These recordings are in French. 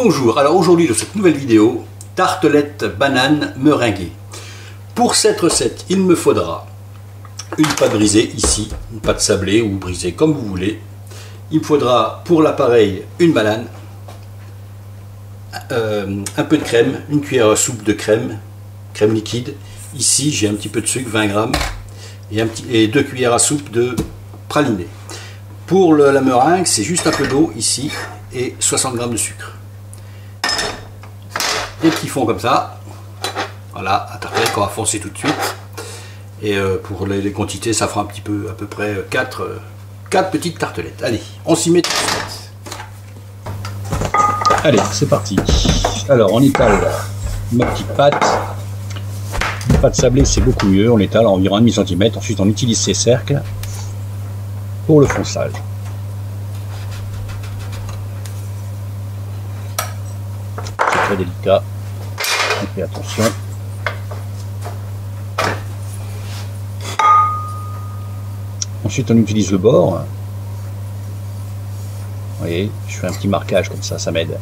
Bonjour, alors aujourd'hui dans cette nouvelle vidéo, tartelette banane meringuée. Pour cette recette, il me faudra une pâte brisée ici, une pâte sablée ou brisée comme vous voulez. Il me faudra pour l'appareil une banane, un peu de crème, une cuillère à soupe de crème liquide. Ici j'ai un petit peu de sucre, 20 grammes, et 2 cuillères à soupe de praliné. Pour la meringue, c'est juste un peu d'eau ici et 60 grammes de sucre. Des petits fonds comme ça, voilà, à tartelette qu'on va foncer tout de suite. Et pour les quantités, ça fera un petit peu, à peu près 4 petites tartelettes. Allez, on s'y met tout de suite. Allez, c'est parti. Alors, on étale ma petite pâte. Une pâte sablée, c'est beaucoup mieux. On l'étale à environ 1,5 cm. Ensuite, on utilise ces cercles pour le fonçage. C'est très délicat. On fait attention. Ensuite, on utilise le bord. Vous voyez, je fais un petit marquage comme ça m'aide.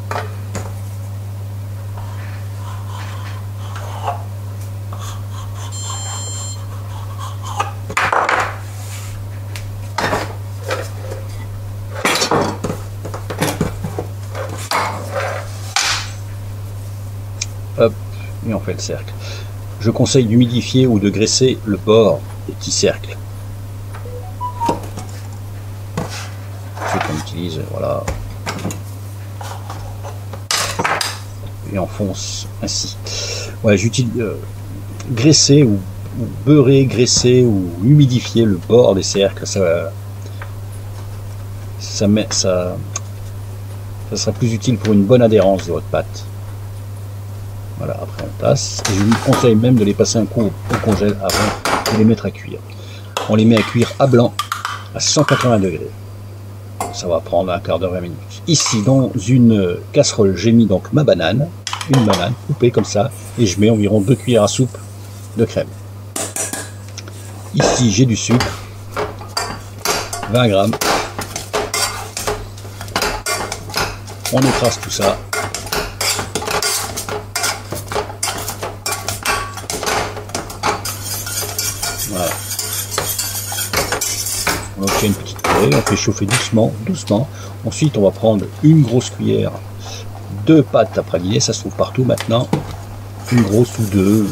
Hop, et on fait le cercle. Je conseille d'humidifier ou de graisser le bord des petits cercles. Ensuite on utilise, voilà, et on fonce ainsi. Ouais, j'utilise graisser ou beurrer, graisser ou humidifier le bord des cercles. Ça sera plus utile pour une bonne adhérence de votre pâte. Voilà, après on tasse. Et je vous conseille même de les passer un coup au congèle avant de les mettre à cuire. On les met à cuire à blanc à 180 degrés. Ça va prendre un quart d'heure, 20 minutes. Ici, dans une casserole, j'ai mis donc ma banane, une banane coupée comme ça, et je mets environ 2 cuillères à soupe de crème. Ici, j'ai du sucre, 20 grammes. On écrase tout ça. Voilà. On obtient une petite purée, on fait chauffer doucement. Ensuite, on va prendre une grosse cuillère de pâte à praliné, ça se trouve partout maintenant. Une grosse ou deux.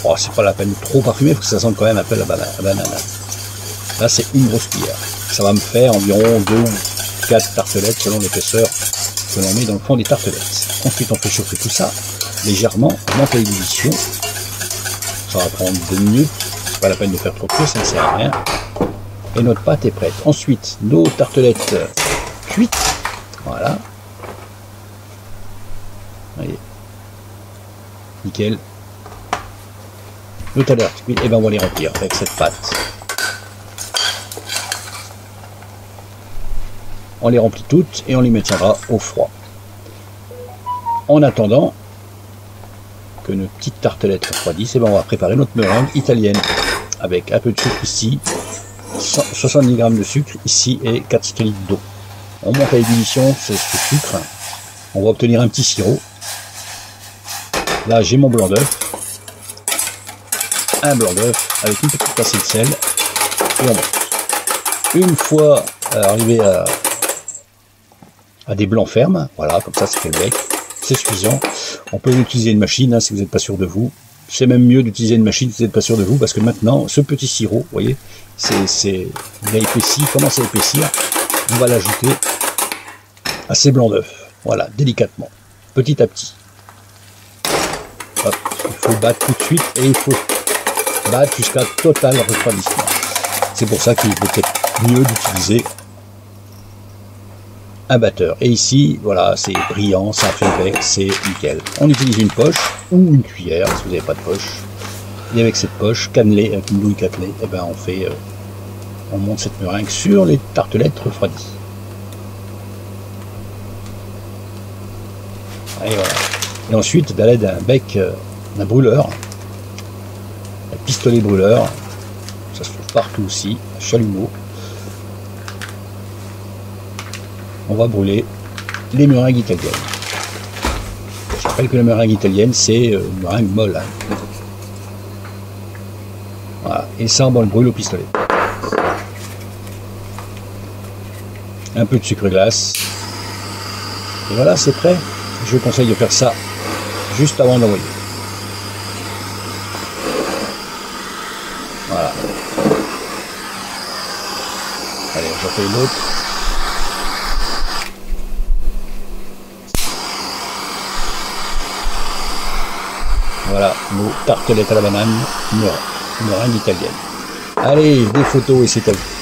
Oh, c'est pas la peine de trop parfumer parce que ça sent quand même un peu la banane. Là, c'est une grosse cuillère. Ça va me faire environ 2 ou 4 tartelettes selon l'épaisseur que l'on met dans le fond des tartelettes. Ensuite, on fait chauffer tout ça légèrement, monte à ébullition. Ça va prendre 2 minutes. C'est pas la peine de faire trop cuire, ça ne sert à rien. Et notre pâte est prête. Ensuite, nos tartelettes cuites. Voilà. Voyez. Nickel. Nos tartelettes cuites, et ben on va les remplir avec cette pâte. On les remplit toutes et on les maintiendra au froid. En attendant que nos petites tartelettes refroidissent, et ben on va préparer notre meringue italienne avec un peu de sucre ici. 70 grammes de sucre ici et 4 litres d'eau. On monte à ébullition ce sucre. On va obtenir un petit sirop. Là j'ai mon blanc d'œuf. Un blanc d'œuf avec une petite pincée de sel. Et on monte. Une fois arrivé à des blancs fermes, voilà, comme ça fait le bec. C'est suffisant. On peut utiliser une machine hein, si vous n'êtes pas sûr de vous. C'est même mieux d'utiliser une machine si vous n'êtes pas sûr de vous, parce que maintenant, ce petit sirop, vous voyez, il a épaissi, commence à épaissir. On va l'ajouter à ces blancs d'œufs. Voilà, délicatement, petit à petit. Hop, il faut battre tout de suite et il faut battre jusqu'à total refroidissement. C'est pour ça qu'il est peut-être mieux d'utiliser un batteur. Et ici, voilà, c'est brillant, ça fait le bec, c'est nickel. On utilise une poche ou une cuillère si vous n'avez pas de poche. Et avec cette poche cannelée, avec une douille cannelée, et ben on monte cette meringue sur les tartelettes refroidies. Et voilà. Et ensuite, à l'aide d'un bec, d'un brûleur, un pistolet brûleur, ça se trouve partout aussi, un chalumeau. On va brûler les meringues italiennes. rappelle que la meringue italienne, c'est une meringue molle. Hein. Voilà. Et ça, on le brûle au pistolet. Un peu de sucre glace. Et voilà, c'est prêt. Je vous conseille de faire ça juste avant d'envoyer. Voilà. Allez, j'en fais une autre. Voilà, nos tartelettes à la banane, meringue italienne. Allez, des photos et c'est à vous.